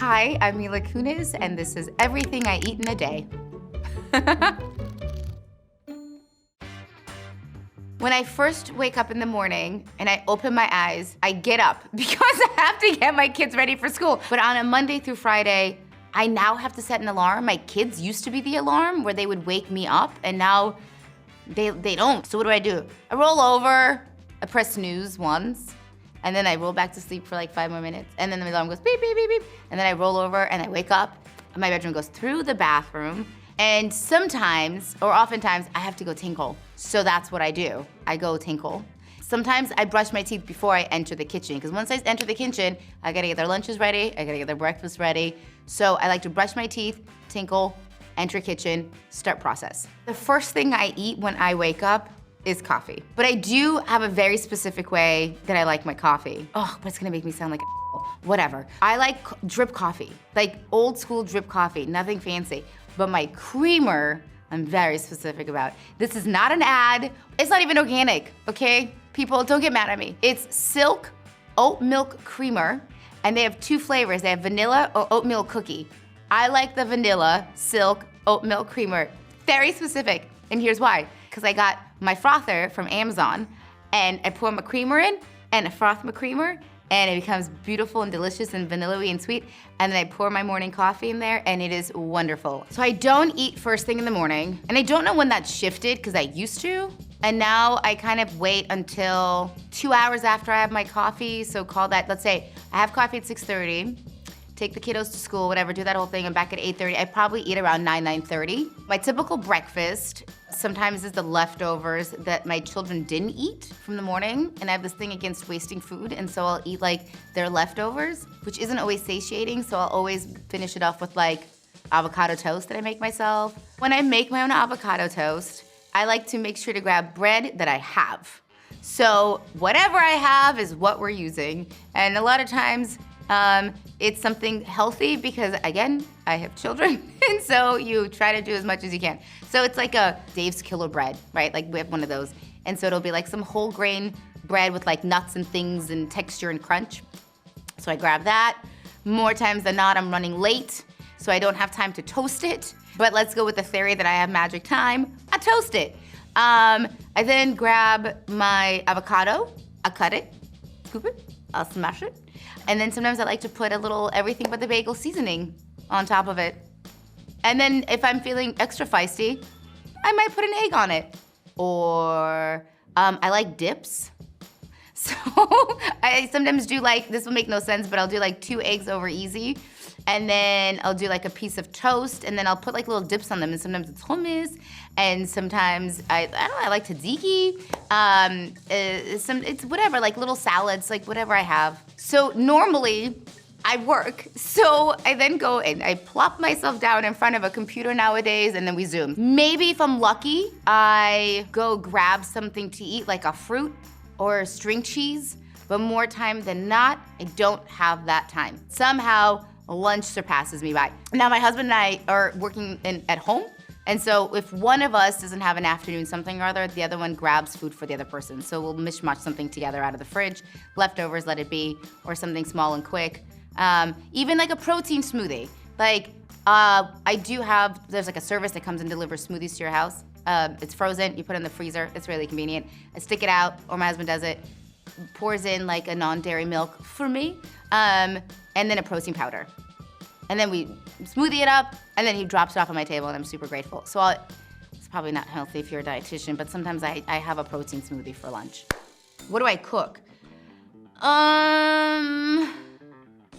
Hi, I'm Mila Kunis, and this is Everything I Eat in a Day. When I first wake up in the morning and I open my eyes, I get up because I have to get my kids ready for school. But on a Monday through Friday, I now have to set an alarm. My kids used to be the alarm where they would wake me up, and now they don't. So what do? I roll over, I press snooze once, and then I roll back to sleep for like 5 more minutes, and then the alarm goes beep, beep, beep, beep, and then I roll over and I wake up, and my bedroom goes through the bathroom, and sometimes, or oftentimes, I have to go tinkle. So that's what I do. I go tinkle. Sometimes I brush my teeth before I enter the kitchen, because once I enter the kitchen, I gotta get their lunches ready, I gotta get their breakfast ready. So I like to brush my teeth, tinkle, enter kitchen, start process. The first thing I eat when I wake up is coffee. But I do have a very specific way that I like my coffee. Oh, but it's gonna make me sound like a whatever. I like drip coffee, like old school drip coffee, nothing fancy. But my creamer, I'm very specific about. This is not an ad. It's not even organic, okay? People, don't get mad at me. It's Silk Oat Milk Creamer, and they have 2 flavors. They have vanilla or oatmeal cookie. I like the vanilla Silk Oat Milk Creamer. Very specific, and here's why. Because I got my frother from Amazon, and I pour my creamer in, and I froth my creamer, and it becomes beautiful and delicious and vanilla-y and sweet. And then I pour my morning coffee in there, and it is wonderful. So I don't eat first thing in the morning, and I don't know when that shifted, because I used to. And now I kind of wait until 2 hours after I have my coffee. So call that, let's say I have coffee at 6:30, take the kiddos to school, whatever, do that whole thing. I'm back at 8:30. I probably eat around 9:30. My typical breakfast sometimes is the leftovers that my children didn't eat from the morning. And I have this thing against wasting food. And so I'll eat like their leftovers, which isn't always satiating. So I'll always finish it off with like avocado toast that I make myself. When I make my own avocado toast, I like to make sure to grab bread that I have. So whatever I have is what we're using. And a lot of times, it's something healthy because, again, I have children, and so you try to do as much as you can. So it's like a Dave's Killer Bread, right? Like we have one of those. And so it'll be like some whole grain bread with like nuts and things and texture and crunch. So I grab that. More times than not, I'm running late, so I don't have time to toast it. But let's go with the theory that I have magic time. I toast it. I then grab my avocado, I cut it, scoop it, I'll smash it. And then sometimes I like to put a little Everything But The Bagel seasoning on top of it. And then if I'm feeling extra feisty, I might put an egg on it. Or I like dips. So I sometimes do like, this will make no sense, but I'll do like 2 eggs over easy. And then I'll do like a piece of toast, and then I'll put like little dips on them. And sometimes it's hummus, and sometimes I don't know, I like tzatziki. It's whatever, like little salads, like whatever I have. So normally I work, so I then go and I plop myself down in front of a computer nowadays, and then we Zoom. Maybe if I'm lucky, I go grab something to eat, like a fruit or string cheese, but more time than not, I don't have that time. Somehow, lunch surpasses me by. Now my husband and I are working at home, and so if one of us doesn't have an afternoon something or other, the other one grabs food for the other person. So we'll mishmash something together out of the fridge, leftovers, let it be, or something small and quick. Even like a protein smoothie. Like I do have, there's like a service that comes and delivers smoothies to your house. It's frozen, you put it in the freezer, it's really convenient. I stick it out, or my husband does it, pours in like a non-dairy milk for me, and then a protein powder. And then we smoothie it up, and then he drops it off on my table, and I'm super grateful. So it's probably not healthy if you're a dietitian, but sometimes I have a protein smoothie for lunch. What do I cook?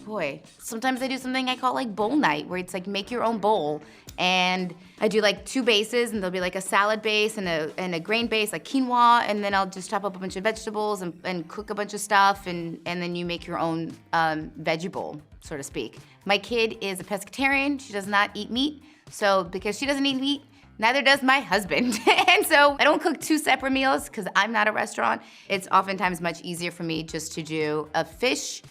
Boy, sometimes I do something I call like bowl night, where it's like make your own bowl. And I do like 2 bases, and there'll be like a salad base and a grain base, like quinoa, and then I'll just chop up a bunch of vegetables and cook a bunch of stuff, and then you make your own veggie bowl, so to speak. My kid is a pescatarian, she does not eat meat, so because she doesn't eat meat, neither does my husband. And so I don't cook 2 separate meals, because I'm not a restaurant. It's oftentimes much easier for me just to do a fish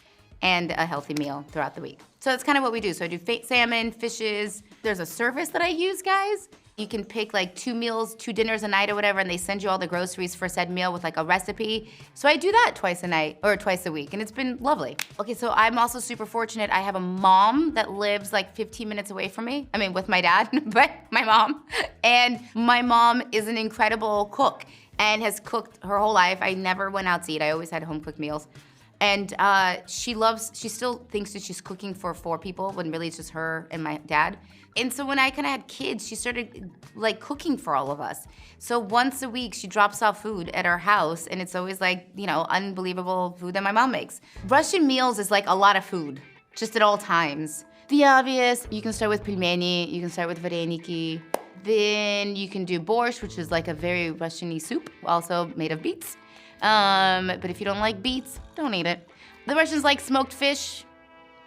and a healthy meal throughout the week. So that's kind of what we do. So I do salmon, fishes. There's a service that I use, guys. You can pick like 2 meals, 2 dinners a night or whatever, and they send you all the groceries for said meal with like a recipe. So I do that twice a night or twice a week, and it's been lovely. Okay, so I'm also super fortunate. I have a mom that lives like 15 minutes away from me. I mean, with my dad, but my mom. And my mom is an incredible cook and has cooked her whole life. I never went out to eat. I always had home cooked meals. And she still thinks that she's cooking for 4 people when really it's just her and my dad. And so when I kind of had kids, she started like cooking for all of us. So once a week, she drops off food at our house, and it's always like, you know, unbelievable food that my mom makes. Russian meals is like a lot of food, just at all times. The obvious, you can start with pelmeni, you can start with vareniki. Then you can do borscht, which is like a very Russian-y soup, also made of beets. But if you don't like beets, don't eat it. The Russians like smoked fish,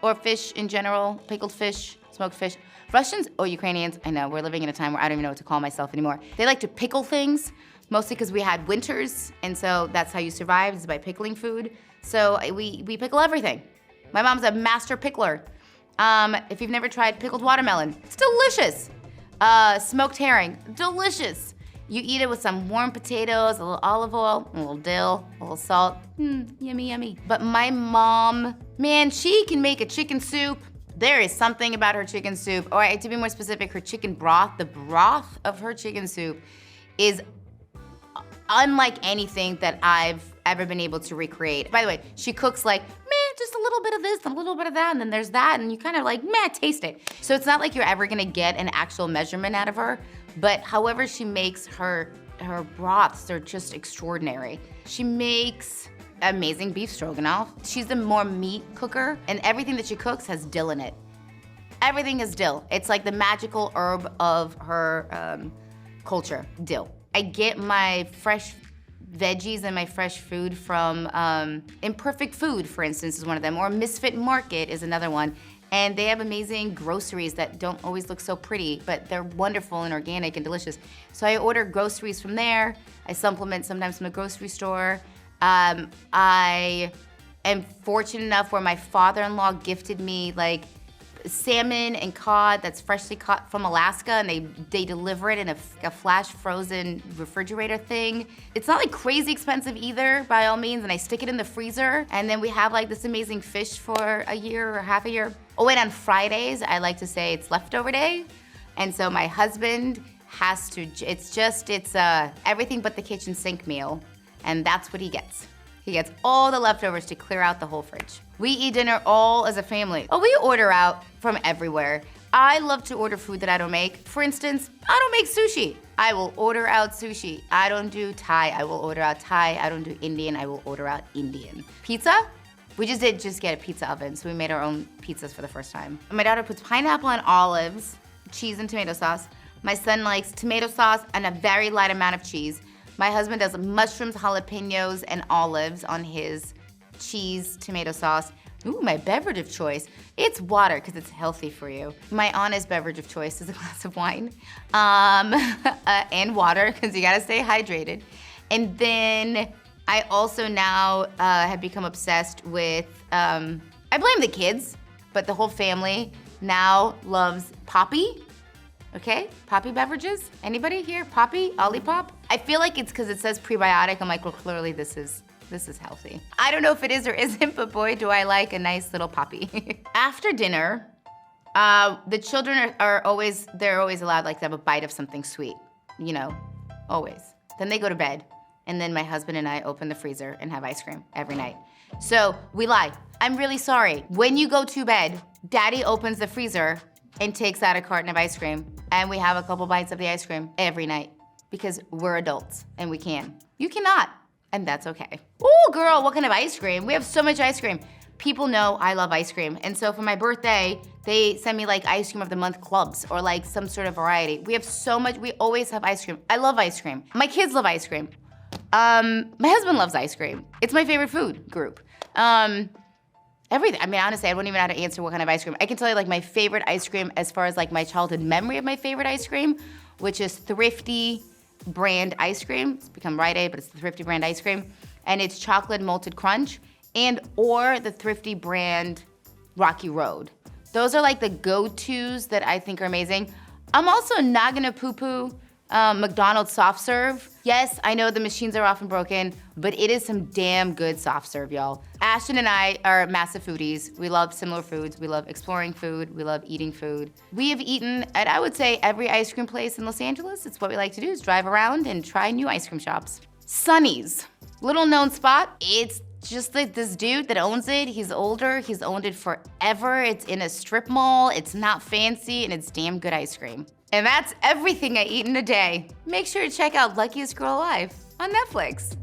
or fish in general, pickled fish, smoked fish. Russians, or Ukrainians, I know, we're living in a time where I don't even know what to call myself anymore. They like to pickle things, mostly because we had winters, and so that's how you survive, is by pickling food. So we pickle everything. My mom's a master pickler. If you've never tried pickled watermelon, it's delicious. Smoked herring, delicious. You eat it with some warm potatoes, a little olive oil, a little dill, a little salt. Yummy, yummy. But my mom, man, she can make a chicken soup. There is something about her chicken soup, or to be more specific, her chicken broth. The broth of her chicken soup is unlike anything that I've ever been able to recreate. By the way, she cooks like, just a little bit of this, a little bit of that, and then there's that, and you kind of like, taste it. So it's not like you're ever gonna get an actual measurement out of her, but however she makes her broths, they're just extraordinary. She makes amazing beef stroganoff. She's a more meat cooker, and everything that she cooks has dill in it. Everything is dill. It's like the magical herb of her culture, dill. I get my fresh veggies and my fresh food from Imperfect Food, for instance, is one of them, or Misfit Market is another one. And they have amazing groceries that don't always look so pretty, but they're wonderful and organic and delicious. So I order groceries from there. I supplement sometimes from the grocery store. I am fortunate enough where my father-in-law gifted me like salmon and cod that's freshly caught from Alaska, and they deliver it in a flash frozen refrigerator thing. It's not like crazy expensive either, by all means, and I stick it in the freezer, and then we have like this amazing fish for a year or half a year. Oh, and on Fridays, I like to say it's leftover day, and so my husband has to, it's everything but the kitchen sink meal, and that's what he gets. He gets all the leftovers to clear out the whole fridge. We eat dinner all as a family. Oh, we order out from everywhere. I love to order food that I don't make. For instance, I don't make sushi. I will order out sushi. I don't do Thai, I will order out Thai. I don't do Indian, I will order out Indian. Pizza? We did get a pizza oven, so we made our own pizzas for the first time. My daughter puts pineapple on olives, cheese and tomato sauce. My son likes tomato sauce and a very light amount of cheese. My husband does mushrooms, jalapenos, and olives on his cheese, tomato sauce. Ooh, my beverage of choice. It's water, because it's healthy for you. My honest beverage of choice is a glass of wine. And water, because you gotta stay hydrated. And then I also now have become obsessed with, I blame the kids, but the whole family now loves Poppi. Okay, Poppi beverages? Anybody here? Poppi? Olipop? I feel like it's because it says prebiotic. I'm like, well, clearly this is healthy. I don't know if it is or isn't, but boy, do I like a nice little Poppi. After dinner, the children they're always allowed like to have a bite of something sweet, you know, always. Then they go to bed, and then my husband and I open the freezer and have ice cream every night. So we lie. I'm really sorry. When you go to bed, Daddy opens the freezer and takes out a carton of ice cream, and we have a couple bites of the ice cream every night because we're adults and we can. You cannot, and that's okay. Ooh, girl, what kind of ice cream? We have so much ice cream. People know I love ice cream, and so for my birthday, they send me like ice cream of the month clubs or like some sort of variety. We have so much, we always have ice cream. I love ice cream. My kids love ice cream. My husband loves ice cream. It's my favorite food group. Everything. I mean, honestly, I don't even know how to answer what kind of ice cream. I can tell you like my favorite ice cream as far as like my childhood memory of my favorite ice cream, which is Thrifty brand ice cream. It's become Rite Aid, but it's the Thrifty brand ice cream. And it's chocolate malted crunch or the Thrifty brand Rocky Road. Those are like the go-tos that I think are amazing. I'm also not gonna poo-poo McDonald's soft serve. Yes, I know the machines are often broken, but it is some damn good soft serve, y'all. Ashton and I are massive foodies. We love similar foods. We love exploring food. We love eating food. We have eaten at, I would say, every ice cream place in Los Angeles. It's what we like to do, is drive around and try new ice cream shops. Sonny's, little known spot. It's just like this dude that owns it. He's older, he's owned it forever. It's in a strip mall. It's not fancy, and it's damn good ice cream. And that's everything I eat in a day. Make sure to check out Luckiest Girl Alive on Netflix.